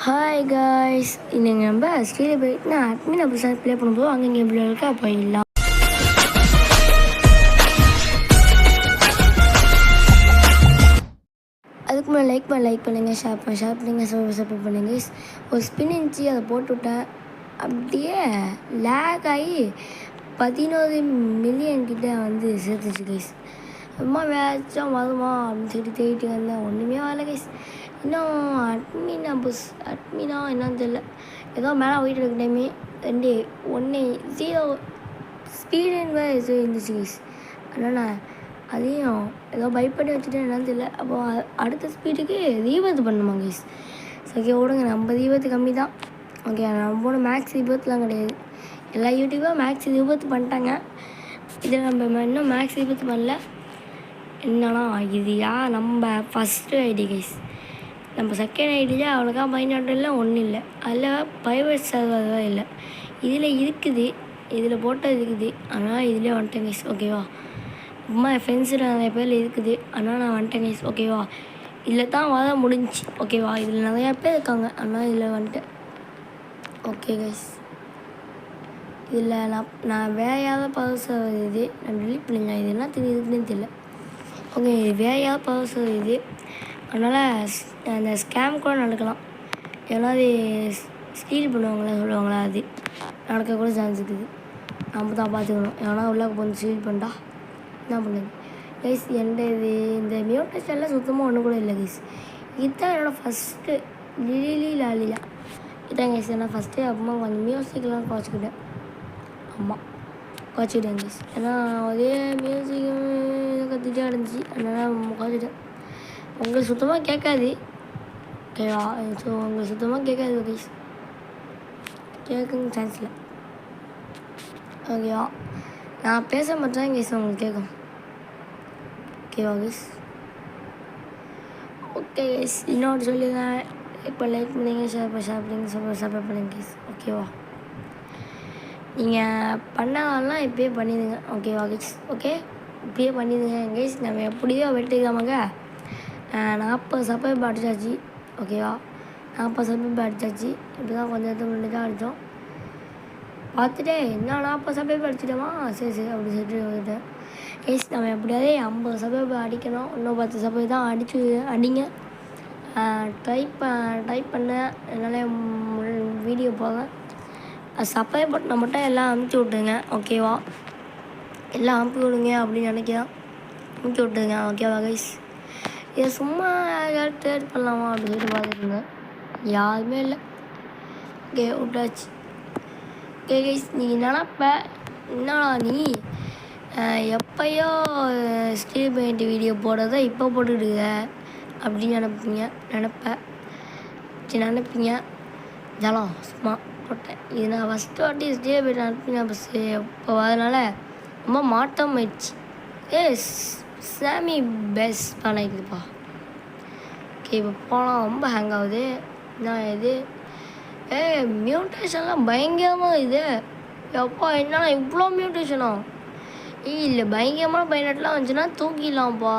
Hi guys, இன்னைக்கு நம்ம steel போயிட்டு அட்மின் எபிசோட் ப்ளே பண்ணும்போது அங்கே இங்கே எப்படி இருக்கா போயிடலாம். அதுக்கு மேலே லைக் பண்ணுங்கள், ஷேர் பண்ணுங்கள், சப்போர்ட் பண்ணுங்கள். ஒரு ஸ்பின் இருந்துச்சு, அதை போட்டு விட்டேன். அப்படியே லேக் ஆகி 11 மில்லியன் கிட்ட வந்து சேர்த்துச்சு கைஸ். அம்மா வேச்சும் வருமா அப்படின்னு சொல்லி தேடிட்டு வந்தேன், ஒன்றுமே வரல கைஸ். இன்னும் அட்மினா என்னன்னு தெரியல. ஏதோ மேலே போயிட்டு இருக்க டைமே 1-0 ஸ்பீடுன்னு வேறு இருந்துச்சு கைஸ். அதனால் அதையும் ஏதோ பைப் பண்ணி வச்சுட்டு என்னன்னு தெரியல. அப்போ அடுத்த ஸ்பீடுக்கு தீபத்து பண்ணணுமா கைஸ். ஓகே விடுங்க, நம்ம தீபத்து கம்மி தான். ஓகே, நம்ம மேக்ஸ் தீபத்துலாம் கிடையாது. எல்லா யூடியூபும் மேக்ஸ் தீபத்து பண்ணிட்டாங்க. இதில் நம்ம இன்னும் மேக்ஸ் தீபத்து பண்ணல. என்னன்னா இது நம்ம ஃபஸ்ட்டு ஐடி கைஸ். நம்ம செகண்ட் ஐடியில் அவ்வளோக்கா பயனாட்டில் ஒன்றும் இல்லை. அதில் ப்ரைவேட் சர்வர் இல்லை. இதில் இருக்குது, இதில் போட்டால் இருக்குது. ஆனால் இதிலே வந்துட்டேன் கைஸ். ஓகேவா, அம்மா என் ஃப்ரெண்ட்ஸில் நிறைய பேர் இருக்குது. ஆனால் நான் வந்துட்டேன் கைஸ். ஓகேவா, இதில் தான் வர முடிஞ்சிச்சு. ஓகேவா, இதில் நிறையா பேர் இருக்காங்க. ஆனால் இதில் வந்துட்டேன். ஓகே கைஸ், இதில் நான் வேறு யாராவது பவர் சர்வர் இது நான் டெலிட் பண்ணிடலாம். இது என்ன தெரியுதுன்னு தெரியல. ஓகே, வேறு யாராவது பவர் சர்வர் இது. அதனால் அந்த ஸ்கேம் கூட நடக்கலாம். ஏதாவது ஸ்டீல் சொல்லுவாங்களா, அது நடக்க கூட சான்ஸ் இருக்குது. நம்ம தான் பார்த்துக்கணும். ஏன்னா உள்ளே கொஞ்சம் ஸ்டீல் பண்ணிட்டா என்ன பண்ணுது கைஸ். இந்த மியூட்டேஷனில் சுத்தமாக ஒன்று கூட இல்லை கைஸ். இதுதான் என்னோடய ஃபஸ்ட்டு லாலிலா இதான் கைஸ். ஏன்னா ஃபஸ்ட்டு அப்புறமா கொஞ்சம் மியூசிக்லாம் குறைச்சிக்கிட்டேன். ஆமாம், குறைச்சிக்கிட்டேன் கைஸ். ஏன்னா அதே மியூசிக் கற்றுட்டே இருந்துச்சு. அதனால் குறைச்சிட்டேன். உங்களுக்கு சுத்தமாக கேட்காது. ஓகேவா, ஸோ உங்களுக்கு சுத்தமாக கேட்காது கைஸ். கேட்குங்க சான்ஸ் இல்லை. ஓகேவா, நான் பேச மட்டும் கைஸ் உங்களுக்கு கேட்கும். ஓகேவா கைஸ். ஓகே கைஸ், இன்னொன்று சொல்லுங்க. இப்போ லைக் பண்ணுங்க, ஷேர் பண்ணுங்க, சப்போர்ட் பண்ணுங்க கைஸ். ஓகேவா, நீங்கள் பண்ணாலாம் இப்போயே பண்ணிடுங்க. ஓகேவா கைஸ். ஓகே, இப்படியே பண்ணிடுங்க கைஸ். நம்ம எப்படியோ வெட்டிக்காமங்க 40 சப்ஸ்கிரைப் அடிச்சாச்சு. ஓகேவா, 40 சப்ஸ்கிரைப் அடிச்சாச்சு. இப்போ தான் கொஞ்சம் நேரத்துக்கு முன்னாடி தான் அடித்தோம். பார்த்துட்டே என்ன 40 சப்ஸ்கிரைப் அடிச்சிட்டோமா, சரி அப்படி சொல்லிட்டு வந்துட்டேன் கைஸ். நம்ம எப்படியாவது 50 சப்ஸ்கிரைப் அடிக்கணும். இன்னும் 10 சப்ஸ்கிரைப் தான் அடிங்க. டைப் பண்ண என்னால் வீடியோ போக சப்ஸ்கிரைப் பட்டனை மட்டும் எல்லாம் அமுச்சு விட்டுருங்க. ஓகேவா, எல்லாம் அமுப்பி விடுங்க அப்படின்னு நினைக்கிறேன். அமுச்சு விட்டுருங்க. ஓகேவா கைஸ். இதை சும்மா யாரும் ட்ரேட் பண்ணலாமா அப்படின்னு சொல்லிட்டு பார்த்துருங்க. யாருமே இல்லை. ஓகே, விட்டாச்சு. ஓகே கைஸ், நீங்கள் நினப்ப என்னடா நீ எப்போயோ ஸ்டீல் பெயிண்ட் வீடியோ போடுறத இப்போ போட்டுக்கிடுங்க அப்படின்னு நினைப்பீங்க. ஜலம் சும்மா போட்டேன். இது நான் ஃபஸ்ட்டு வாட்டி ஸ்டீல் பெயிண்ட் அனுப்பினேன் பஸ்ஸு. இப்போ அதனால் ரொம்ப மாற்றம் ஆயிடுச்சு. சாமி பெஸ்ட் பண்ணிக்குதுப்பா. ஓகே, இப்போ போனால் ரொம்ப ஹேங் ஆகுது. நான் இது மியூட்டேஷன்லாம் பயங்கரமாக இது. எப்பா என்னன்னா இவ்வளோ மியூட்டேஷனா? இல்லை, பயங்கரமான பயனட்லாம் வந்துச்சுன்னா தூக்கிடலாம்ப்பா.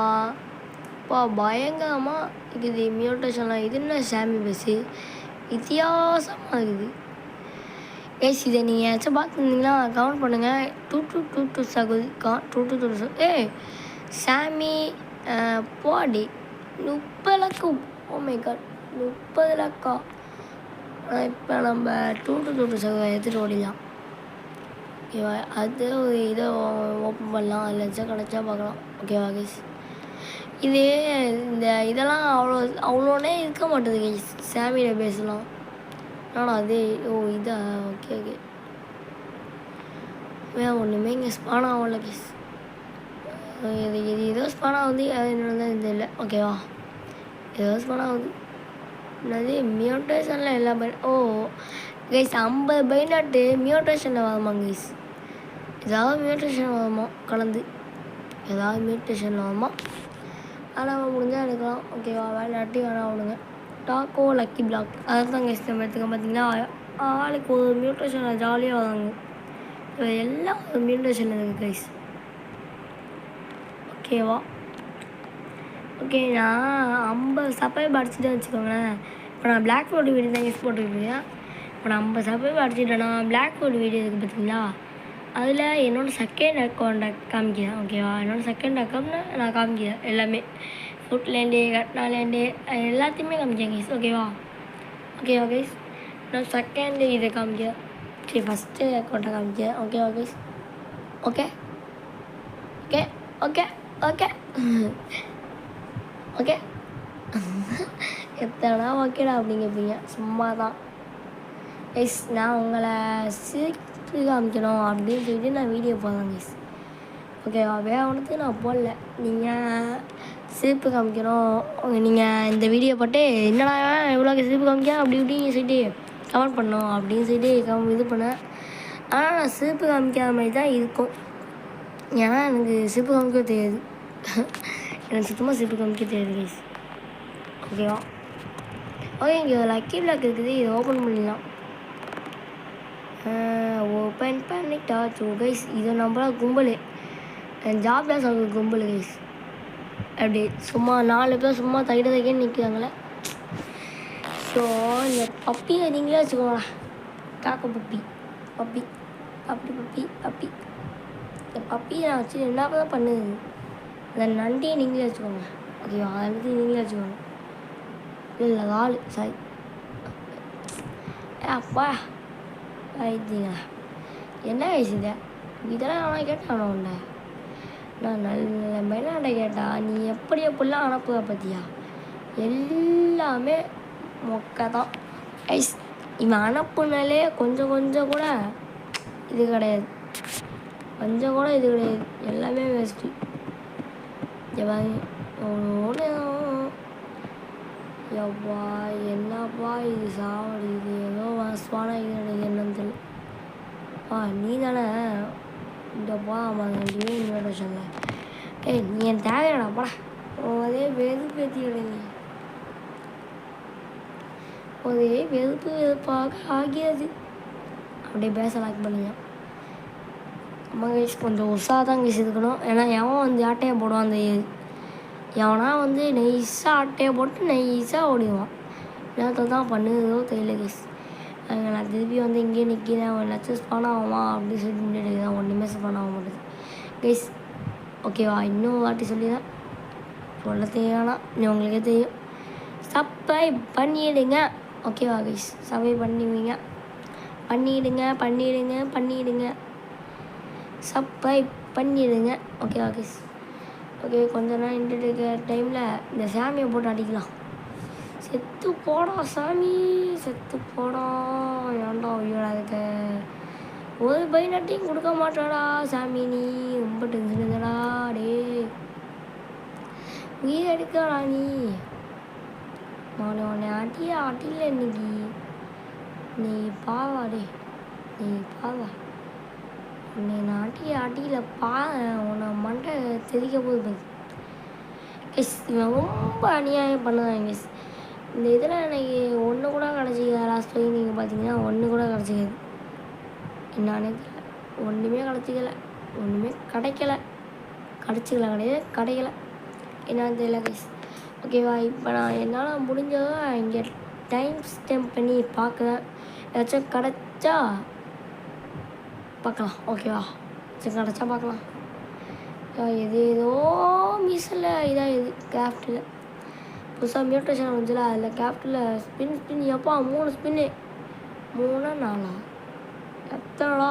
பயங்கரமாக இருக்குது மியூட்டேஷன்லாம். இது என்ன சாமி பஸ்ஸு வித்தியாசமாக இருக்குது கைஸ். இதை நீங்கள் ஏதாச்சும் பார்த்துருந்தீங்கன்னா கமெண்ட் பண்ணுங்கள். 2222 சகுதி 2222 சாமி போடி 30 Lakkam. Oh my God, 30 Lakkam. இப்போ நம்ம 2222 சகுதி எடுத்துகிட்டு ஓடிடலாம். ஓகேவா, அது ஒரு இதை ஓப்பன் பண்ணலாம். அதில் கிடச்சா பார்க்கலாம். ஓகேவா கைஸ். இதெல்லாம் அவ்வளோனே இருக்க மாட்டேது கைஸ். சாமியோட பேசலாம். ஆனால் அதே இதா. ஓகே ஒன்றுமே இங்கே ஸ்பான் ஆகல கைஸ். இது ஏதோ ஸ்பான் ஆகுது. அது என்னதான் இது இல்லை. ஓகேவா, ஏதோ ஸ்பான் ஆகுது. என்னது மியூட்டேஷனில் எல்லா கைஸ் 50 பைனாட்டு மியூட்டேஷனில் வருமா கைஸ். ஏதாவது மியூட்டேஷன் வருமா கலந்து, ஏதாவது மியூட்டேஷனில் வருமா. ஆனால் முடிஞ்சால் எடுக்கலாம். ஓகேவா, வேண்டாட்டி வேணாம் விடுங்க. டாக்கோ லக்கி பிளாக் அதை தான் கைஸ் நம்ம எடுத்துக்க. பார்த்தீங்கன்னா ஆளுக்கு ஒரு மியூட்டேஷனில் ஜாலியாக வராங்க. எல்லாம் ஒரு மியூட்டேஷன் இருக்குது கைஸ். ஓகேவா, ஓகே, நான் 50 சப்ஸ்கிரைப் அடிச்சுட்டு வச்சுக்கோங்களேன். இப்போ நான் பிளாக் போர்டு வீடியோ தான் யூஸ் போட்டுருக்கேன். இப்போ நான் 50 சப்ஸ்கிரைபர் அடிச்சிட்டேன்னா பிளாக் போர்டு வீடியோ இருக்குது பார்த்தீங்களா, அதில் என்னோடய செகண்ட் அக்கௌண்ட்டை காமிக்கிறேன். ஓகேவா? என்னோடய செகண்ட் அக்கௌண்ட்னு நான் காமிக்கிறேன் எல்லாமே. ஃபுட்லேருந்து கட்னாலேருந்து எல்லாத்தையுமே காமிக்கிறேன் கைஸ். ஓகேவா கைஸ்? நான் செகண்ட் இதை காமிக்கிறேன். சரி, ஃபஸ்ட்டு அக்கௌண்ட்டை காமிக்கிறேன். ஓகேவா guys? Okay okay okay okay okay எத்தனை ஓகேடா அப்படிங்க சும்மா தான் கைஸ். நான் உங்களை சிரிப்பு காமிக்கணும் அப்படின்னு சொல்லிட்டு நான் வீடியோ போடுறேன் கைஸ். ஓகேவா? வேறு ஒன்றுத்துக்கு நான் போடல. நீங்கள் சிரிப்பு காமிக்கணும், நீங்கள் இந்த வீடியோ போட்டு என்னடா எவ்வளோ சிரிப்பு காமிக்க அப்படி இப்படின்னு சொல்லிட்டு கமெண்ட் பண்ணணும் அப்படின்னு சொல்லிட்டு இது பண்ணேன். ஆனால் நான் சிரிப்பு காமிக்காத மாதிரி தான் இருக்கும். ஏன்னா எனக்கு சிரிப்பு காமிக்க தெரியாது. எனக்கு சுத்தமாக சிரிப்பு காமிக்க தெரியாது கைஸ். ஓகேவா? ஓகே, இங்கே லக்கி பிளாக் இருக்குது, இதை ஓப்பன் பண்ணிடலாம். ஓப்பன் பண்ணிட்டாச்சு கைஸ். இது நம்மளா கும்பல், ஜாப்லாம் சொல்கிற கும்பல் கைஸ். அப்படி சும்மா 4 பேர் சும்மா தைக்கன்னு நிற்கிறாங்களே. ஸோ இந்த பப்பியை நீங்களே வச்சுக்கோங்களா, காக்க puppy puppy puppy puppy puppy இந்த பப்பியை நான் வச்சு என்ன தான் பண்ணுது. அந்த நண்டியை நீங்களே வச்சுக்கோங்க. ஓகேவா? அதை பற்றி நீங்களே வச்சுக்கோங்க. இல்லை ஆள் சாரி அப்பா ஆயிடுச்சிங்க. என்ன வயசுங்க இதெல்லாம் ஆனால் கேட்டானோ உண்டை நான் நல்ல மெயினாண்ட கேட்டா நீ எப்படிலாம் அனுப்புவ பார்த்தியா, எல்லாமே மொக்கை தான் ஐஸ். இவன் அனுப்புனாலே கொஞ்சம் கூட இது கிடையாது, கொஞ்சம் கூட இது கிடையாது, எல்லாமே வேஸ்ட்டு. எவ்வா என்னப்பா இது சாவடி, இது ஏதோ வாசமான இது என்னன்னு தெரியல. நீ தானே இந்தப்பா ஆமாங்க இன்விடேஷன்ல. நீ என் தேவையாடாப்பா, அதே வெறுப்பேற்றி விடுங்க, ஒரே வெறுப்பாக ஆகியது. அப்படியே பேச லைக் பண்ணுங்க. அம்மா கைஸ் கொஞ்சம் உஷாக தான் கைஸ் இருக்கணும். ஏன்னா எவன் வந்து ஆட்டையை போடுவான், அந்த எவனா வந்து நைஸாக ஆட்டையை போட்டு நைஸாக ஓடிடுவான். நேரத்தில் தான் பண்ணுதோ தெரியல கைஸ். நான் திருப்பி வந்து இங்கேயே நிற்கிறேன், அவன் லட்சம் ஸ்பான் ஆகுமா அப்படின்னு சொல்லி நின்றுட்டு தான், ஒன்றுமே ஸ்பான் ஆக மாட்டேது கைஸ். ஓகேவா? இன்னும் வாட்டி சொல்லிதான் சொல்ல தேவையானா நீ உங்களுக்கே தெரியும். சப்ஸ்கிரைப் பண்ணிவிடுங்க. ஓகேவா கைஸ்? சப்ஸ்கிரைப் பண்ணிடுங்க, பண்ணிவிடுங்க சப்ஸ்கிரைப் பண்ணிவிடுங்க. ஓகேவா கைஸ்? ஓகே, கொஞ்ச நேரம் நின்றுட்டு இருக்கிற டைமில் இந்த சாமியை போட்டு அடிக்கலாம். செத்து போடா சாமி, செத்து போடா, ஏன்டா ஐயோடா இருக்க, ஒரு பையனாட்டையும் கொடுக்க மாட்டாடா சாமி, நீ ரொம்ப டென்ஷன் இருந்தடா டே, உயிர் எடுக்கடா நீ. உன்னை ஆட்டியில் இன்னைக்கு நீ பாவா டே, நீ பாவா, உன்னை நான் ஆட்டியில் உன்னை மண்டை தெரிக்க போகுது எஸ். இவன் ரொம்ப அநியாயம் பண்ணுவாங்க எஸ். இந்த இதில் எனக்கு ஒன்று கூட கிடச்சிக்காது. லாஸ்ட் வரைக்கும் நீங்கள் பார்த்தீங்கன்னா ஒன்று கூட கிடச்சிக்காது. என்னானே தெரியல, ஒன்றுமே ஒன்றுமே கிடைக்கல என்னன்னு தெரியல கைஸ். ஓகேவா? இப்போ நான் என்னால் முடிஞ்சதோ இங்கே டைம் ஸ்பெண்ட் பண்ணி பார்க்குறேன். ஏதாச்சும் கிடச்சா பார்க்கலாம். ஓகேவா? சரி, கிடச்சா பார்க்கலாம். ஏதோ மிஸ்ஸில் இதாக இது கிராஃப்டில் புதுசாக மியூட்டேஷன் வந்துச்சுல, அதில் கிராஃப்டில் ஸ்பின் எப்பா 3 ஸ்பின்னு, 3 4 எத்தனைடா,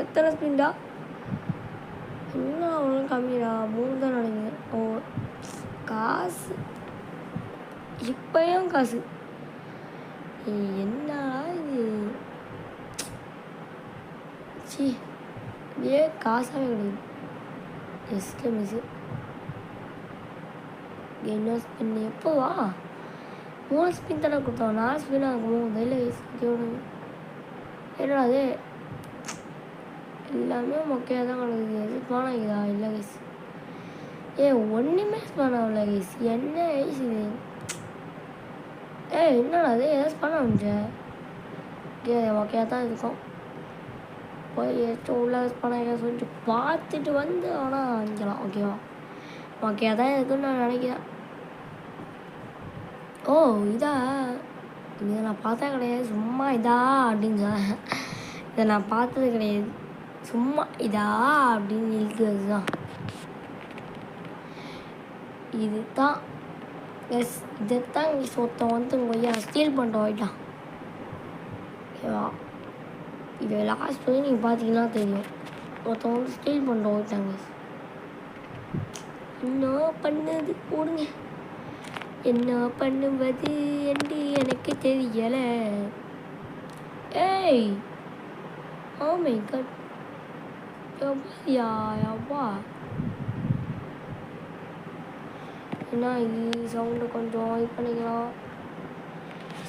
எத்தனை ஸ்பின்டா, இன்னும் அவ்வளோ கம்மிடா, 3 தான் நினைக்கிறேன். ஓ காசு, இப்போயும் காசு, என்னடா இது சி, காசாகவே கிடையாது. எஸ்கே மிஸ்ஸு என்ன ஸ்பின் எப்போவா 3 ஸ்பின் தானே கொடுத்தோம், 4 ஸ்பின் ஆகும் தைல வயசு. என்னடா அது எல்லாமே மொக்கையாக தான் கிடக்குது. எது ஸ்பான் ஆகிதா? இல்லை கைஸ், ஒன்றுமே ஸ்பான் ஆகல கைஸ். என்ன ஐஸ் இது? என்னடா அது எதாவது ஸ்பான் ஆகுஞ்ச? மொக்கையாக தான் இருக்கும். போய் ஏதாச்சும் உள்ள ஸ்பான் ஆகியா சொல்லிட்டு பார்த்துட்டு வந்து ஆனால் வாங்கிக்கலாம். ஓகேவா? மொக்கையாக தான் இருக்குன்னு நான் நினைக்கிறேன். ஓ இதா இதை நான் பார்த்தா கிடையாது, சும்மா இதா அப்படின்னு சொன்னேன். இதை நான் பார்த்தது கிடையாது, சும்மா இதா அப்படின்னு இருக்கிறது தான். இதுதான் எஸ், இதைத்தான் இங்கே ஒருத்தன் வந்து கொய்யா ஸ்டீல் பண்ணிட்டு போயிட்டான். ஓகேவா, இது லாஸ்ட் வந்து நீங்கள் பார்த்தீங்கன்னா தெரியும், ஒருத்தன் வந்து ஸ்டீல் பண்ணிட்டு போயிட்டாங்க. என்ன பண்ணுது போடுங்க, என்ன பண்ணுவது என்று எனக்கு தெரியல. ஏய், ஓ மை காட், யப்பா என்ன இது சவுண்டு கொஞ்சம் இது பண்ணிக்கலாம்.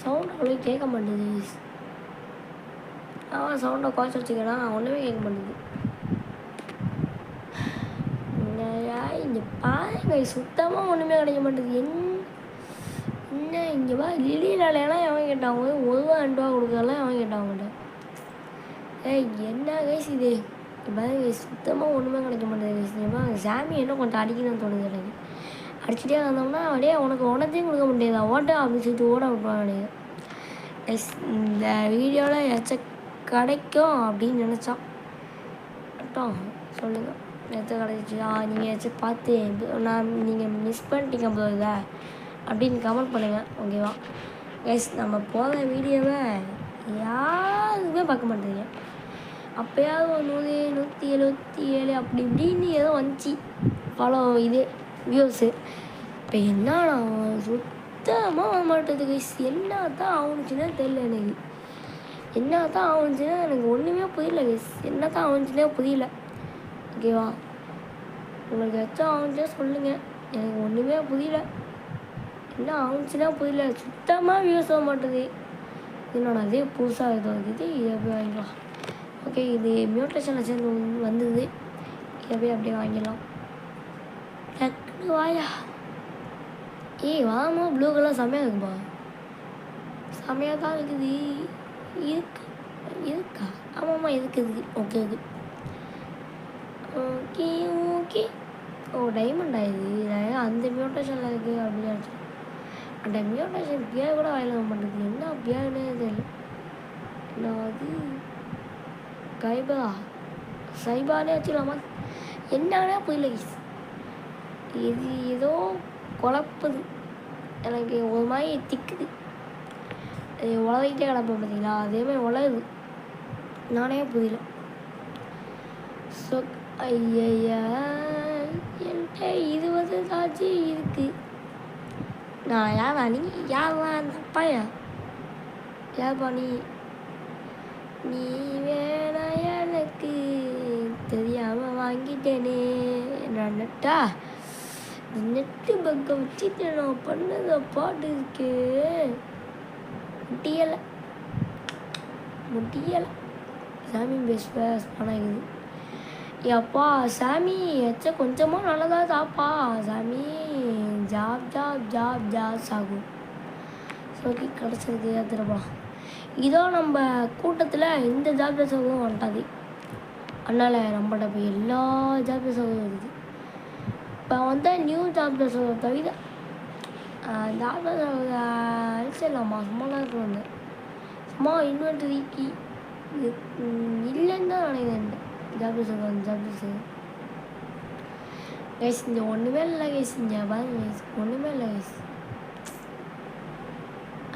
சவுண்ட் அவ்வளோ கேட்க மாட்டேது. சவுண்டை குறைச்சி வச்சுக்கன்னா ஒன்றுமே கேட்க மாட்டேது. இங்கே பாருங்க, சுத்தமாக ஒன்றுமே கிடைக்க மாட்டேது. என்ன இங்கே வா, லிலியிலாம் எவன் கேட்டாங்க, 1 ரூபா 2 ரூபா கொடுக்கலாம் எவன் கேட்டாங்கட்ட. ஏய் என்ன கைஸ் இது, இப்போ சுத்தமாக ஒன்றுமே கிடைக்க மாட்டேது கைஸ். சாமி என்ன கொஞ்சம் அடிக்கணும்னு தோணுது எனக்கு. அடிச்சுட்டே வந்தோம்னா அப்படியே உனத்தையும் கொடுக்க முடியாதா ஓட்ட அப்படின்னு சொல்லிட்டு ஓட விட்டுவாங்க. கைஸ் இந்த வீடியோவில் ஏதாச்சும் கிடைக்கும் அப்படின்னு நினச்சா மட்டும் சொல்லுங்கள். நேற்று கிடைச்சிச்சா, நீங்கள் ஏதாச்சும் பார்த்து நீங்கள் மிஸ் பண்ணிட்டீங்க போதுல அப்படின்னு கமெண்ட் பண்ணுங்கள். ஓகேவா கைஸ், நம்ம போகிற வீடியோவை யாருக்குமே பார்க்க மாட்டேங்க. அப்போயாவது ஒரு 177 அப்படி இப்படின்னு ஏதோ வந்துச்சு ஃபாலோ இது வியூஸு. இப்போ என்ன சுத்தமாக வர மாட்டேது கைஸ். என்ன தான் ஆகுனுச்சுன்னா தெரியல எனக்கு, என்ன தான் ஆகுனுச்சுன்னா எனக்கு ஒன்றுமே புரியல கைஸ். என்ன தான் ஆகுனுச்சுன்னே புரியல. ஓகேவா, உங்களுக்கு ஏதாச்சும் ஆகுனுச்சுன்னா சொல்லுங்கள், எனக்கு ஒன்றுமே புரியல. என்ன ஆகுனுச்சுன்னா புரியல, சுத்தமாக வியூஸ் வர மாட்டேது. என்னோட அதே புதுசாக இது வந்துது, இதை போய் வாங்கிக்கலாம். ஓகே, இது மியூட்டேஷனில் சேர்ந்து வந்தது, இதை போய் அப்படியே வாங்கிடலாம். டக்குனு வாயா. ஏய் வாமா, ப்ளூ கலர் செம்மையாக இருக்குப்பா, செம்மையாக தான் இருக்குது. இருக்கா ஆமாம்மா இருக்குது. Okay okay okay okay. ஓ டைமண்ட் ஆயிடுது, அந்த மியூட்டேஷனில் இருக்குது அப்படின்னு நினச்சேன். அந்த மியூட்டேஷன் பேர் கூட வாயில வர மாட்டேங்குது, என்ன பேருன்னே தெரியல. என்ன அது சைபானே வச்சுக்கலாமா, என்னன்னே புரியல. இது ஏதோ குழப்புது எனக்கு, ஒரு மாதிரி திக்குது. அது உலகிட்டே கிடப்பேன் பார்த்தீங்களா, அதேமாதிரி உலகுது, நானே புரியல. ஸோ ஐயா என்கிட்ட 20 சாட்சி இருக்கு. நான் யாரா நீ, யாரா அந்த அப்பாயா, யார்பா நீ வேணா எனக்கு தெரியாமல் வாங்கிட்டேனே. நான் நெட்டு பக்கம் வச்சுட்டு நான் பண்ணத பாட்டு இருக்கு, முடியலை. சாமி பேஸ் பணம் எப்பா சாமி எச்ச கொஞ்சமாக நல்லதாக தாப்பா சாமி. ஜாப் ஆகும். ஓகே கிடச்சிருக்கு, எடுத்துகிட்டு இதோ நம்ம கூட்டத்தில் இந்த ஜாப் ஆகும் வந்துட்டாது. அதனால் நம்மகிட்ட போய் எல்லா ஜாப் ஆகும் இருக்குது. இப்போ வந்து நியூ ஜாப் தவிர ஜாப் அழிச்சிடலாமா, சும்மா தான் இருக்கு. வந்து சும்மா இன்வென்ட்ரிக்கு இல்லைன்னு தான் நினைக்கிறேன். ஜாப் கைஸ் இங்கே ஒன்றுமே இல்லை கைஸ், இங்கே பாருங்க கைஸ், ஒன்றுமே இல்லை கைஸ்.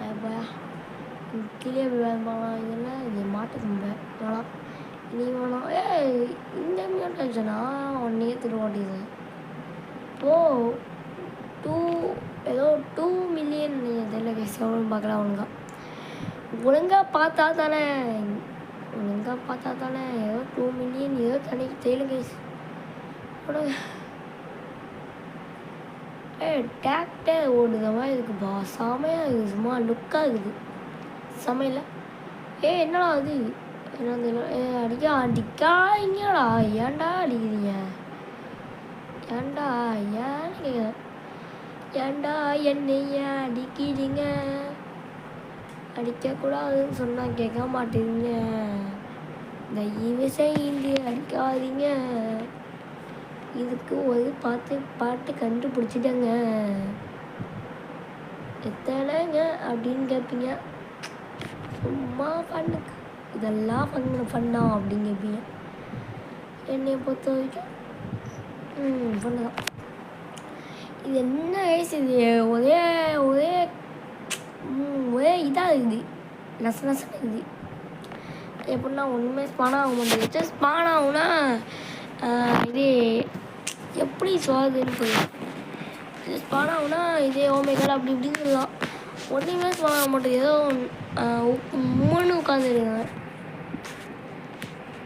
அப்போ கீழே போய் வேணுமாலாம், இதெல்லாம் இது மாட்டுக்கு வேணாம், நீ வேணாம். இந்த மியூட்டேஷனா ஒன்றே திருவாட்டிது. ஓ 2 மில்லியன் தெரியல கைஸ், எவ்வளோன்னு பார்க்கலாம். ஒழுங்காக பார்த்தா தானே ஏதோ 2 மில்லியன் ஏதோ தனிக்கு தெரியல கைஸ். டிராக்டர் ஓடுத மாதிரி இருக்குப்பா, செமையாக இருக்குது, சும்மா லுக்காக இருக்குது சமையல. என்னடா அது, என்ன தெரியல. அடிக்காதீங்கடா, ஏன்டா அடிக்கிறீங்க, ஏன்டா ஏன்னு கேட்குறேன், ஏன்டா என்னைய அடிக்கிறீங்க, அடிக்கக்கூடாதுன்னு சொன்னால் கேட்க மாட்டேங்க, தயவு செய்து அடிக்காதீங்க. இதுக்கு ஒரு பாட்டு கண்டுபிடிச்சிட்டேங்க, எத்தனைங்க அப்படின்னு கேட்பீங்க. சும்மா ஃபண்ணுக்கு இதெல்லாம் ஃபன்னா அப்படிங்க என்னைய பொறுத்த வரைக்கும் ஃபன்னு தான். இது என்ன வயசு இது ஒரே ஒரே ஒரே இதாக இருக்குது நசன்னு இருக்குது. எப்படின்னா ஒன்றுமே ஸ்பான் ஆக மாட்டேங்குது. ஸ்பான் ஆகுனா இது எப்படி சொல்லுதுன்னு போயிடும். இது ஸ்பான் ஆகுனா இதே ஓமேகால் அப்படி இப்படின்னு சொல்லலாம். ஒன்றுமே ஸ்பான் ஆக மாட்டேங்குது. ஏதோ மூணு உட்காந்துருக்காங்க.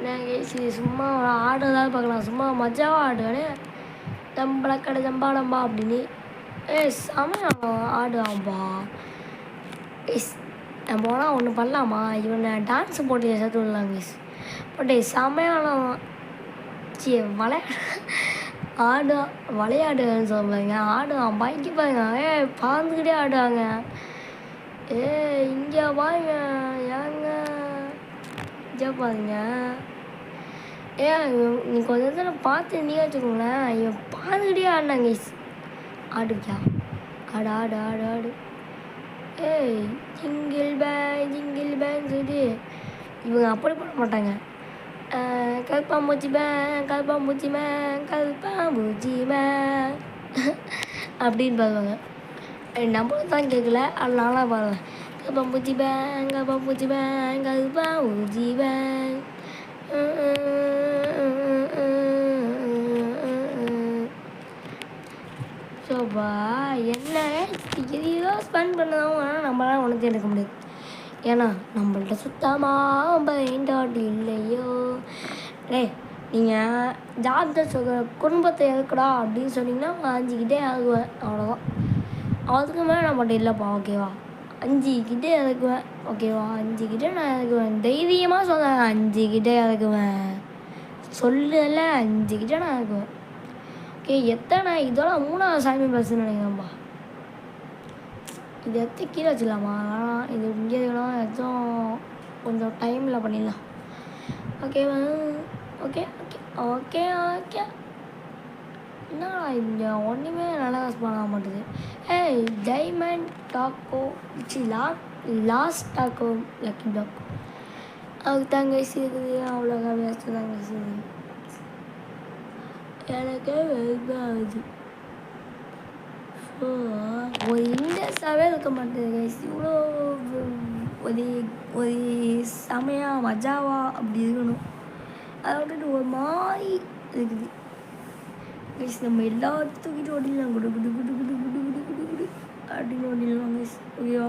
நாங்கள் சரி சும்மா ஆடு ஏதாவது பார்க்கலாம், சும்மா மஜாவாக ஆடுவானே ஜம்பள கடை ஜம்பா அப்படின்னு செமையாக ஆடுவான்பா. நம்ம போனால் ஒன்று பண்ணலாமா, இவனை டான்ஸு போட்டு சேர்த்து விடலாங்க பட் செமையான விளையாடுன்னு சொல்லுவாங்க. ஆடுவான் பயங்கி பாருங்க, பறந்துக்கிட்டே ஆடுவாங்க. இங்கே பாருங்க ஏங்க இங்கே பாருங்க. நீ கொஞ்ச நேரத்தில் பார்த்து நீ வச்சுக்கோங்களேன். இவன் பார்த்துக்கிட்டே ஆடினாங்க. ஆடுவியா ஆடு ஆடு ஆடு ஆடு ஜிங்கிள் பேன் சொல்லிட்டு இவங்க அப்படி பண்ண மாட்டாங்க. கல்பாம்பூச்சி பேன் அப்படின்னு பாருவாங்க. நம்மளும் தான் கேட்கல, அது நானாக பாருவேன். கல்பாம்பூச்சி பேன் சோபா என்ன எதையோ ஸ்பெண்ட் பண்ணவும். ஆனால் நம்மளால் ஒன்று எடுக்க முடியாது. ஏன்னா நம்மள்ட்ட சுத்தமாக பயன்பாடு இல்லையோ. நீங்கள் ஜாப்தான் சொல்கிற குடும்பத்தை எதுக்குடா அப்படின்னு சொன்னீங்கன்னா அஞ்சுக்கிட்டே ஆகுவேன். அவ்வளோதான். அதுக்கு மேலே நம்மகிட்ட இல்லைப்பா. ஓகேவா? 5 கிட்டே இறக்குவேன். ஓகேவா? 5 கிட்டே நான் இறக்குவேன். தைரியமாக சொல்கிறேன், 5 கிட்டே இறக்குவேன். சொல்லலை, 5 கிட்டே நான் இறக்குவேன். ஓகே, எத்தனை இதோட 3வது சாமி பஸ்ன்னு நினைக்கிறேன்ப்பா. இது எடுத்து கீழே வச்சுக்கலாமா? ஆனால் இது இங்கே இதெல்லாம் எதுவும் கொஞ்சம் டைமில் பண்ணிடலாம். ஓகேவா? ஓகே ஓகே ஓகே ஓகே என்னடா இங்கே ஒன்றுமே நல்லா பண்ண மாட்டேது. டைமண்ட் டாக்கோ லாஸ்ட் டாக்கோ லக்கி டாக்கோ அதுக்கு தாங்க இருக்குது. அவ்வளோக்கா வேஸ்ட்டு தாங்க இருக்குது. எனக்கே வெறுப்பாகுது. ஒரு இன்ட்ரெஸ்டாகவே இருக்க மாட்டேது கைஸ். இவ்வளோ ஒரு செமையாக மஜாவா அப்படி இருக்கணும். அதை விட்டுட்டு ஒரு மாதிரி இருக்குது கைஸ். நம்ம எல்லாத்தையும் தூக்கிட்டு ஓடிடலாம். குடு குடு குடு குடு குடு குடு குடு குடு அப்படின்னு ஓடிடலாம் கைஸ். ஓகேவா?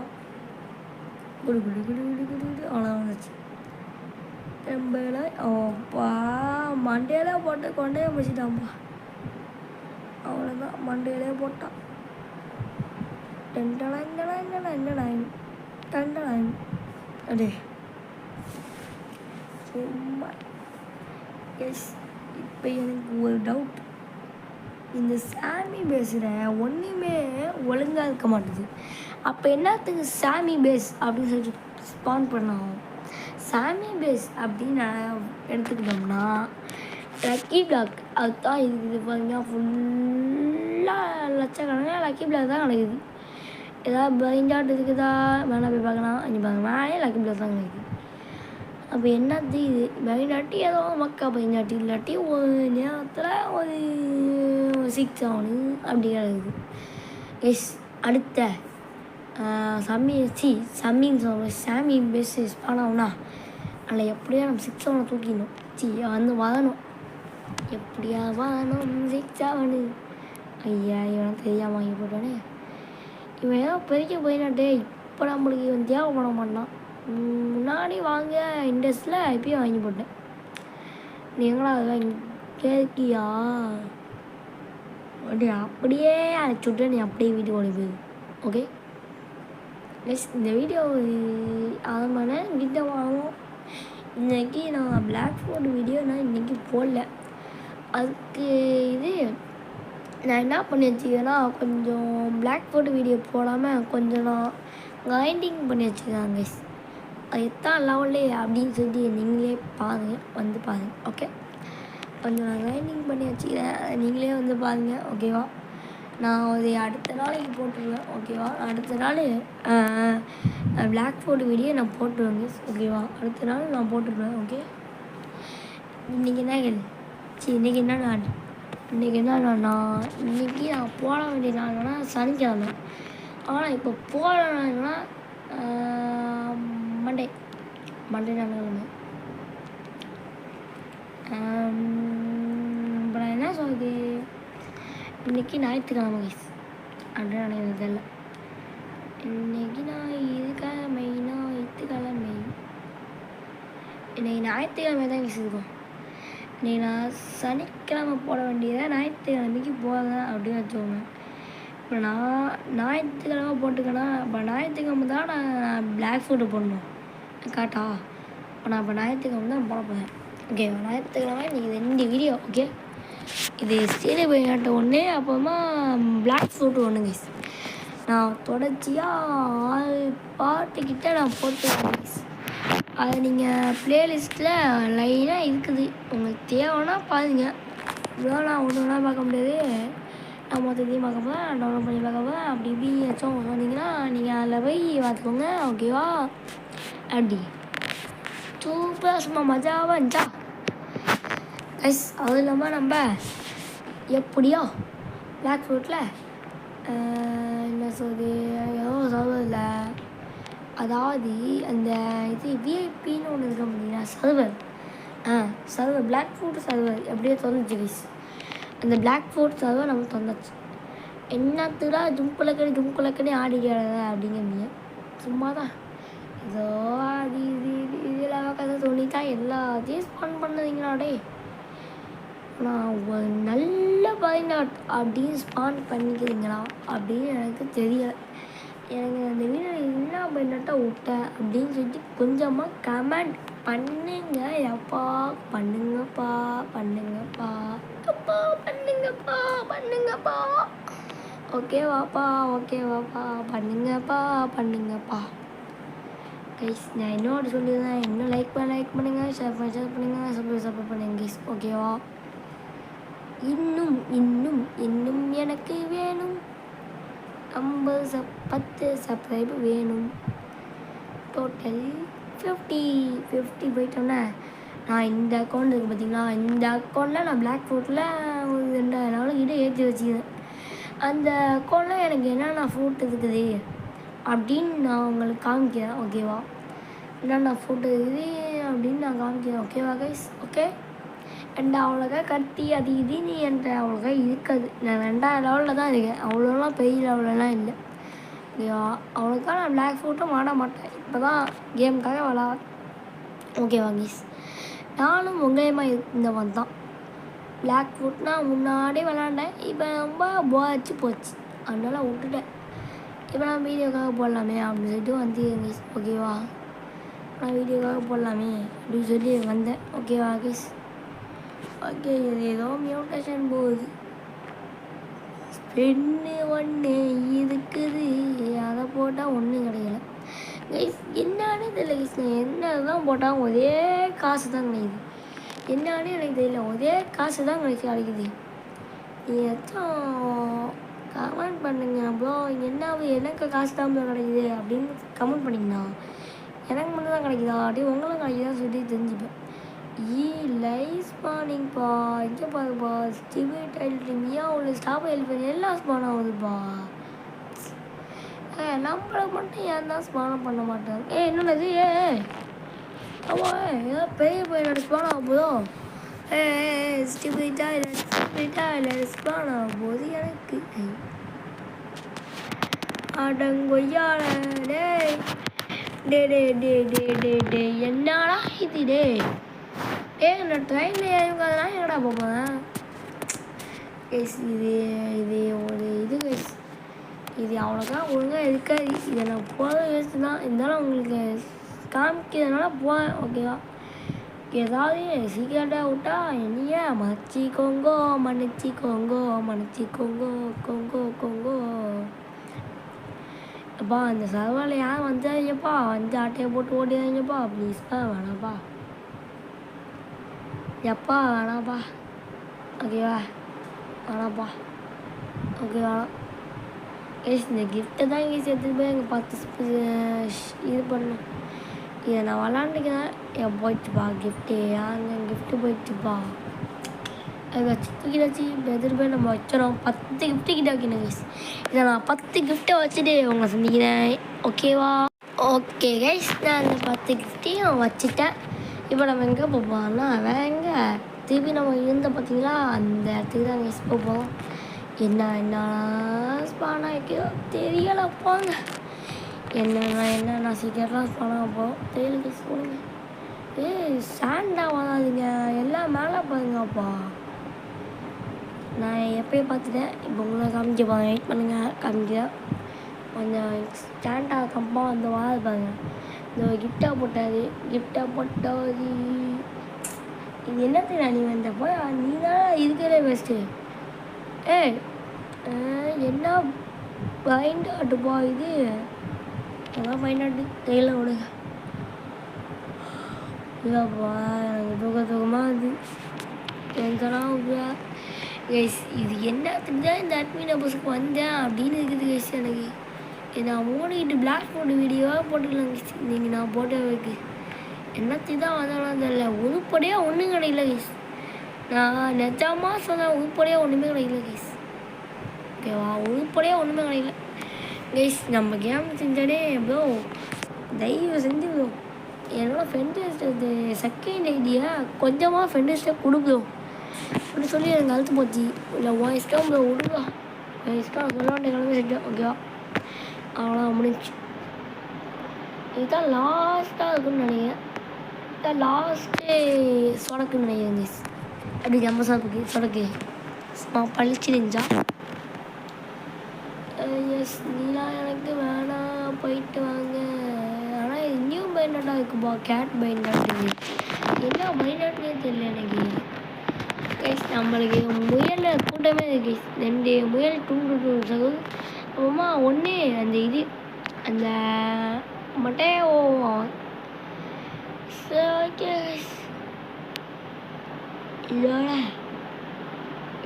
குடு குடு குடு குடு குடு குடு அவ்வளோ வந்துச்சு. ரொம்பல அப்பா மண்டையிலே போட்டு கொண்டே முடிச்சிட்டான்ப்பா. அவ்வளோதான், மண்டையிலே போட்டான். அடே சும்மா எஸ். இப்போ எனக்கு ஒரு டவுட். இந்த சாமி பேஸில் ஒன்றுமே ஒழுங்காக இருக்க மாட்டேது. அப்போ என்னத்துக்கு சாமி பேஸ் அப்படின்னு சொல்லிட்டு ஸ்பான் பண்ணோம். சாமி பேஸ் அப்படின்னு நான் எடுத்துக்கிட்டோம்னா லக்கி பிளாக் அதுதான் இருக்குது. பாருங்க ஃபுல்லாக லட்சக்கணக்கான லக்கி பிளாக் தான் கிடைக்குது. ஏதாவது பைண்டாட் இருக்குதா வேணா போய் பார்க்கலாம். அங்கே பாருங்க மேலே லக்கி பிளாக் தான் கிடைக்குது. அப்போ என்னது இது பைண்டாட்டி ஏதோ மக்கா பைண்டாட்டி இல்லாட்டி ஒரு நேரத்தில் ஒரு 6 ஆகணு அப்படி கிடைக்குது. எஸ் அடுத்த சம்மின்னு சொல்கிறோம். சாமி பேஸ் ஸ்பான் ஆகுனா அதில் எப்படியா நம்ம 6 ஆகணும் தூக்கிடணும். வந்து வரணும். எப்படியா வரணும் 6 ஆகணும். ஐயா இவனை தெரியாமல் வாங்கி போட்டானே. இவன் ஏதோ பெரிய போயினாட்டே. இப்போ நம்மளுக்கு இவன் தேவைப்பட மாட்டான். முன்னாடி வாங்க இண்டஸ்ட்ரியில் இப்பயும் வாங்கி போட்டேன். நீங்களா அதெல்லாம் கேட்கியா அப்படியே அழைச்சுட்டு நீ அப்படியே வீட்டுக்கு ஓடி போயிடு. Okay yes. இந்த வீடியோ ஆரம்பமான வீட்டை வாங்குவோம். இன்றைக்கி நான் பிளாக் ஃபோர்ட் வீடியோ நான் இன்றைக்கி போடல. அதுக்கு இது நான் என்ன பண்ணி வச்சுக்கிறேன்னா கொஞ்சம் பிளாக் ஃபோர்ட் வீடியோ போடாமல் கொஞ்சம் நான் கிரைண்டிங் பண்ணி வச்சுக்கிறேன் கைஸ். அது எத்தான் லெவல்லே அப்படின்னு சொல்லி நீங்களே பாருங்கள், வந்து பாருங்கள். ஓகே கொஞ்சம் நான் கிரைண்டிங் பண்ணி வச்சுக்கிறேன், நீங்களே வந்து பாருங்கள். ஓகேவா? நான் ஒரு அடுத்த நாளைக்கு போட்டுருவேன் ஓகேவா. அடுத்த நாள் பிளாக் ஃபோர்ட் வீடியோ நான் போட்டுருவேங்க ஓகேவா. அடுத்த நாள் நான் போட்டுருவேன் ஓகே. இன்றைக்கி என்ன இன்றைக்கி என்ன நாள் இன்றைக்கி என்ன நான் இன்றைக்கி நான் போட வேண்டிய நாள்னா சனிக்கிழமை. ஆனால் இப்போ போட நாள்னா மண்டே ஞாயிற்றுக்கிழமை. இப்போ நான் என்ன சொல்லுது, இன்றைக்கி ஞாயிற்றுக்கிழமை கைஸ் அப்படின்னு எனக்கு தெரியல. இன்றைக்கி ஞாயிற்றுக்கிழமை இன்றைக்கி ஞாயிற்றுக்கிழமை தான் கைஸ் இருக்கும். இன்றைக்கி நான் சனிக்கிழமை போட வேண்டியதை ஞாயிற்றுக்கிழமைக்கு போகிறேன் அப்படின்னு வச்சுக்கோங்க. இப்போ நான் ஞாயிற்றுக்கிழமை போட்டுக்கேன்னா இப்போ ஞாயிற்றுக்கிழமை தான் நான் பிளாக் ஃபோட்டோ போடணும் காட்டா. இப்போ நான் இப்போ ஞாயிற்றுக்கிழமை தான் போட போகிறேன் ஓகே. ஞாயிற்றுக்கிழமை இன்றைக்கி 2 வீடியோ ஓகே. இது ஸ்டேடிய போய் காட்ட ஒன்று, அப்புறமா பிளாக் ஃபோட்டோ ஒன்று கைஸ். நான் தொடர்ச்சியாக 6 பாட்டுக்கிட்ட நான் போட்டுருக்கேன் கைஸ். அது நீங்கள் ப்ளேலிஸ்ட்டில் லைனாக இருக்குது, உங்களுக்கு தேவைன்னா பாருங்கள். இவ்வளோ ஒன்று வேணால் பார்க்க முடியாது. நான் மொத்தத்தையும் பார்க்க போகிறேன், டவுன்லோட் பண்ணி பார்க்க போகிறேன். அப்படி இப்படி ஏதாச்சும் சொன்னீங்கன்னா நீங்கள் அதில் போய் பார்த்துக்கோங்க ஓகேவா. அப்படி சூப்பராக சும்மா மஜாவாக இருந்துச்சா கைஸ். அதுவும் இல்லாமல் நம்ம எப்படியோ பிளாக் ஃபோர்ட்டில் என்ன சொல்லுது ஏதோ சொல்லுதில்ல, அதாவது அந்த இது விஐபின்னு ஒன்று இருக்க முடியுங்களா சர்வர் பிளாக் ஃபோர்ட் சர்வர் எப்படியோ திறந்துச்சு கைஸ். அந்த பிளாக் ஃபோர்ட் சர்வர் நமக்கு திறந்துச்சு. என்னத்துடா ஜும்குலக்கடி ஆடிக்காத அப்படிங்கிறீங்க, சும்மா தான் ஏதோ அது இதில் கதை தோணிட்டா எல்லாத்தையும் ஸ்பான் பண்ணுறீங்களாடே. நான் ஒரு நல்ல பதினாட் அப்படின்னு ஸ்பான் பண்ணிக்கிறீங்களா அப்படின்னு எனக்கு தெரியலை. எனக்கு அந்த வீடியோ என்ன பதினாட்டா விட்டேன் அப்படின்னு சொல்லிட்டு கொஞ்சமாக கமெண்ட் பண்ணுங்க. எப்பா பண்ணுங்கப்பா ஓகேவாப்பா பண்ணுங்கப்பா கைஸ். நான் இன்னொரு சொல்லியிருந்தேன், இன்னும் லைக் பண்ணுங்கள், ஷேர் பண்ணுங்கள், சப்ஸ்கிரைப் பண்ணுங்க கைஸ் ஓகேவா. இன்னும் எனக்கு வேணும் 10 சப்ஸ்கிரைப் வேணும். டோட்டல் 50 போயிட்டோன்னே நான் இந்த அக்கௌண்ட் இருக்குது பார்த்தீங்களா, இந்த அக்கௌண்ட்டில் நான் பிளாக் ஃபோர்ட்டில் ஒரு 2000 நாளுக்கிட்ட ஏற்றி வச்சுக்கிறேன். அந்த அக்கௌண்ட்டில் எனக்கு என்னென்ன ஃபோட்டோ இருக்குது அப்படின்னு நான் உங்களுக்கு காமிக்கிறேன் ஓகேவா. என்னென்ன ஃபோட்டோ இருக்குது அப்படின்னு நான் காமிக்கிறேன் ஓகேவா கைஸ் ஓகே. என்கிட்ட அவ்வளோக்கா கத்தி அது இதுன்னு என்கிட்ட அவ்வளோக்கா இருக்காது. நான் 2000 லெவலில் தான் இருக்கேன், அவ்வளோலாம் பெரிய லெவலெலாம் இல்லை ஓகேவா. அவ்வளோக்கா நான் பிளாக் ஃபோட்டும் ஆட மாட்டேன், இப்போ தான் கேமுக்காக விளாட் ஓகேவா கைஸ். நானும் உங்களையுமா இந்த மாதிரி தான். பிளாக் ஃபுட்னா முன்னாடியே விளாண்டேன், இப்போ ரொம்ப போச்சு அதனால விட்டுட்டேன். இப்போ நான் வீடியோக்காக போடலாமே அப்படின்னு சொல்லிட்டு வந்து கைஸ் ஓகேவா. நான் வீடியோக்காக போடலாமே அப்படின்னு சொல்லி வந்தேன் ஓகேவா கைஸ் ஓகே. இது ஏதோ மியூட்டேஷன் போகுது, ஸ்பென்னு ஒன்று இருக்குது, அதை போட்டால் ஒன்றும் கிடைக்கல கைஸ். என்னன்னு தெரியல கைஸ், நான் என்ன தான் போட்டால் ஒரே காசு தான் கிடைக்குது. என்னன்னு எனக்கு தெரியல, ஒரே காசு தான் கிடைக்குது. ஏதாச்சும் கமெண்ட் பண்ணுங்க ப்ரோ, எனக்கு காசு தான் கிடைக்குது அப்படின்னு கமெண்ட் பண்ணிங்கன்னா எனக்கு மட்டும் தான் கிடைக்குதா அப்படி உங்களுக்கு கிடைக்குதா சொல்லி தெரிஞ்சுப்பேன். லைஃப் ஸ்பானிங்ப்பா, இங்கே பாருப்பா, ஸ்டிபிட் டைல்ட்டிங்கயா உள்ள ஸ்டாப் ஹெல்ப் பண்ணி எல்லாம் ஸ்பான் ஆகுதுப்பா. நம்மளை மட்டும் ஏன் தான் ஸ்பானம் பண்ண மாட்டாங்க. என்னது ஏதோ பெரிய பையனோட ஸ்பான் ஆக போதோ. ஸ்டிபிட்டா இல்லை ஸ்பான் ஆக போது எனக்கு அடங்கொய்யால டே என்னடா இது நான் ட்ரெயினில் ஏறிக்கிறதுனா எங்கடா போகிறேன் கைஸ். இது ஒரு இது கைஸ், இது அவ்வளோக்கா ஒழுங்காக இருக்காது. இதை நான் போகிற வேஸ்ட்டு தான், இருந்தாலும் உங்களுக்கு காமிக்கிறதுனால போகிறேன் ஓகேவா. ஏதாவது சீக்கிரட்டாக விட்டா என்னைய மன்னிச்சிக்கோங்கோ அப்பா. அந்த சர்வரில் யாரும் வந்துடாதீங்கப்பா, வந்து ஆட்டையை போட்டு ஓடிடாதீங்கப்பா ப்ளீஸ்ப்பா, வேணாம்ப்பா வேணாம்ப்பா ஓகேவா, வேணாம்ப்பா ஓகேவா கைஸ் இந்த கிஃப்ட்டை தான் கைஸ் எடுத்துகிட்டு போய் எங்கள் 10 இது பண்ணோம். இதை நான் விளாண்டுக்கிறேன். என் போயிடுச்சுப்பா கிஃப்ட்டு, அங்கே கிஃப்ட்டு போயிடுச்சுப்பா. அதை வச்சு தூக்கிடாச்சு எடுத்துகிட்டு போய் நம்ம வச்சிடறோம். 10 கிஃப்ட்டு கிட்ட வைக்கணும் கைஸ். இதை நான் 10 கிஃப்ட்டை வச்சுட்டு உங்களை சந்திக்கிறேன். ஓகேவா? ஓகே கைஸ், நான் அந்த 10 கிஃப்ட்டையும் வச்சுட்டேன். இப்போ நம்ம எங்கே போவோம்னா எங்கே திருப்பி நம்ம இருந்த பார்த்தீங்களா அந்த இடத்துக்கு தான் கைஸ் போவோம். என்ன ஸ்பானா வைக்கிறோ தெரியலை போங்க. என்னென்ன சீக்கிரம்லாம் ஸ்பானா போகிறோம் தெரியல கைஸ் போடுங்க. சாண்டா வராதுங்க, எல்லாம் மேலே பாருங்கப்பா. நான் எப்போயும் பார்த்துட்டேன். இப்போ உங்களை காமிக்க வெயிட் பண்ணுங்கள், காமிக்கிறேன். கொஞ்சம் ஸ்டாண்டாக கம்பா அந்த வாழை பாருங்க. இந்த கிஃப்டாக போட்டாது இது என்னத்துக்கு நீ வந்த போய் நீ தான் இருக்கிறே பெஸ்ட்டு. என்ன ஃபைண்ட் ஆட்டுப்பா இது, அதான் ஃபைண்ட் ஆட்டு தெரியல விடுங்க. இல்லைப்பா எனக்கு தூக்கமாக இது டென்ஷனாக கைஸ். இது என்னத்துக்கு தான் இந்த அட்மின் பஸ்ஸுக்கு வந்தேன் அப்படின்னு இருக்குது கைஸ். எனக்கு நான் ஓடிக்கிட்டு பிளாக் போட்டு வீடியோவாக போட்டுக்கலாம் கைஸ். நீங்கள் நான் போட்டதுக்கு என்னத்துக்கு தான் வந்தாலும் தெரியல. உருப்படியாக ஒன்றும் கிடைக்கல கைஸ். நான் நிஜமாக சொன்னேன், உருப்படியாக ஒன்றுமே கிடைக்கல கைஸ். ஓகேவா, உருப்படியாக ஒன்றுமே கிடைக்கல கைஸ். நம்ம கேம் செஞ்சாலே ப்ரோ தயவு செஞ்சு ப்ரோ என்னோடய ஃப்ரெண்டு செகண்ட் ஐடியா கொஞ்சமாக ஃப்ரெண்டு கொடுக்குறோம் அப்படி சொல்லி எனக்கு அழுத்து போச்சு. இல்லை உன் இஷ்டம் ப்ரோ விடுவா, என் இஷ்டம் சொல்லாண்ட கிளம்பி செஞ்சேன். ஓகேவா, அவ்வளோதான் முடிஞ்சு. இதுதான் லாஸ்ட்டாக இருக்குன்னு நினைக்கிறேன். இதுதான் லாஸ்ட்டு சொடக்குன்னு நினைக்கிறேன் கைஸ். அப்படி நம்ம சாப்பிட்டு சொடக்கு பழிச்சிருந்துச்சா. எஸ் நீலாம் எனக்கு வேணாம் போயிட்டு வாங்க. ஆனால் இது நியூ பைனாட்டாக இருக்குப்பா, கேட் பைனாட்டு. என்ன பைனாட்டுனே தெரியல எனக்கு கைஸ். நம்மளுக்கு முயலில் கூட்டமே இருக்குது கைஸ். 2 முயல் டூ சகுல் அம்மா ஒன்று அந்த இது அந்த மட்டையோ. ஓகே இதோட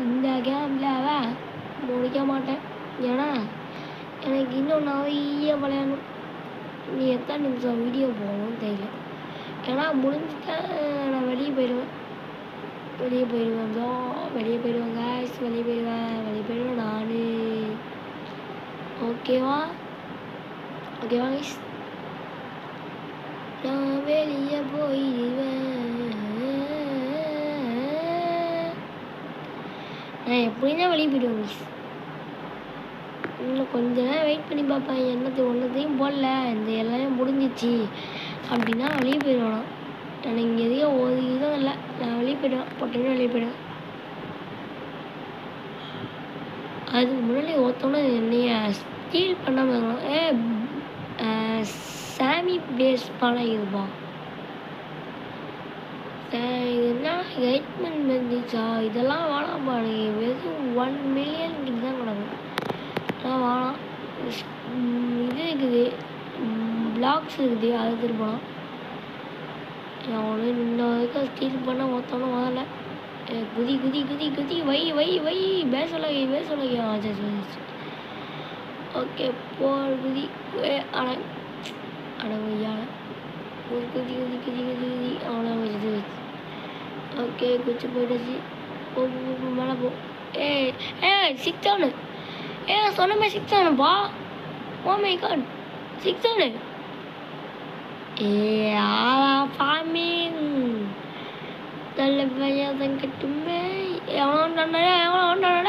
இந்த கேமில் முடிக்க மாட்டேன். ஏன்னா எனக்கு இன்னும் நிறைய விளையாடணும். நீ எத்தனை நிமிஷம் வீடியோ போகணும்னு தெரியல. ஏன்னா முடிஞ்சுட்டேன் நான் வெளியே போயிடுவேன் கைஸ். வெளியே போயிடுவேன் நான். ஓகேவா கைஸ், நான் வெளியே போயிடுவேன். நான் எப்படின்னா வெளியே போயிடுவேன் கைஸ். இன்னும் கொஞ்ச நேரம் வெயிட் பண்ணி பார்ப்பேன். ஒன்றத்தையும் போடல, இந்த எல்லாமே முடிஞ்சிச்சு அப்படின்னா வெளியே போயிடுவேன். எனக்கு இங்கே எதையும் ஒரு இதுவும் இல்லை, நான் வெளியே போய்டுவேன். போட்டேன்னு வெளியே போய்டுவேன். அதுக்கு முன்னாடி ஒருத்தவங்க என்னைய ஸ்டீல் பண்ணாமல் இருக்கலாம். சாமி பேஸ் படம் இதுப்பா. இது என்ன எயிட்மெண்ட் வந்துச்சா, இதெல்லாம் வேணாம்ப்பா. எனக்கு வெறும் 1 மில்லியன் கிட்ட தான் கிடக்கும். அதான் வேணாம். இது இருக்குது, பிளாக்ஸ் இருக்குது, அதை திருப்பலாம். அவனு இன்ன வரைக்கும் ஸ்டீல் பண்ண ஒருத்தவனும் வரல. குதி வை பேசலையா. சரி ஓகே போல் குதி. அடவையான குதி அவனை வச்சுட்டு ஓகே குச்சி போயிடுச்சு. மேலே போ. சிக்ஸானு சொன்னமே சிக்ஸானுப்பா. ஓ மை காட் 6 ஃபார்மிங் நல்ல பையன் கட்டுமே. எவ்வளோ ஒன்றாடா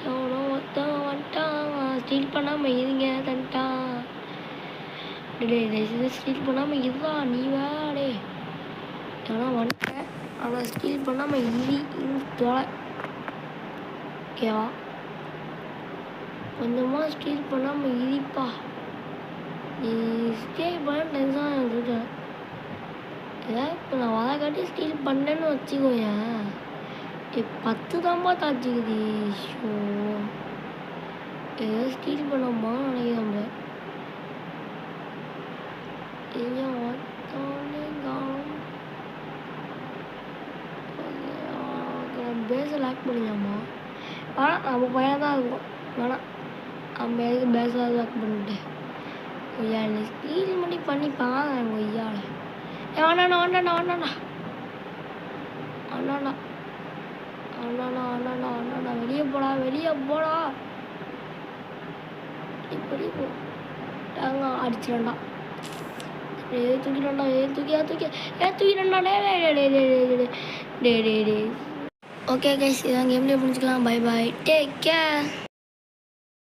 எவ்வளோ ஒருத்தன் வந்துட்டான். ஸ்டீல் பண்ணாமல் இருங்க தன்ட்டான். ஸ்டீல் பண்ணாமல் இதுதான் நீ வேடே. எவ்வளோ வந்துட்டேன், ஆனால் ஸ்டீல் பண்ணாமல் தொலை. ஓகேவா, கொஞ்சமாக ஸ்டீல் பண்ணாமல் இடிப்பா. நீ ஸ்டீல் பண்ண டென்ஷன் சொல்லிட்டேன். ஏதாவது இப்போ நான் வர காட்டி ஸ்டீல் பண்ணேன்னு வச்சுக்கோயேன். 10 தான்ப்பா தாச்சிக்குது. ஷோ ஏதாவது ஸ்டீல் பண்ணோமா நினைக்கிறேன். லாக் பண்ணிக்கலாமா? வேணாம், நம்ம பையன் தான் இருக்கும். வேணாம், நம்ம எதுக்கு பேசாத லாக் பண்ணிட்டு கொய்யால ஸ்டீல் பண்ணி பாங்க கொய்யால. வேண்டாண்ணா வேண்டாண்ணா வேண்டாண்ணா அண்ணாண்ணா அண்ணாண்ணா அண்ணாண்ணா அண்ணாண்ணா வெளியே போடா இப்படி போ. தாங்க அடிச்சிடண்டா, தூக்கிடண்டா, தூக்கிடண்டா. டே. ஓகே கைஸ், இதான் கேம்லேயே புரிஞ்சுக்கலாம். Bye bye, take care.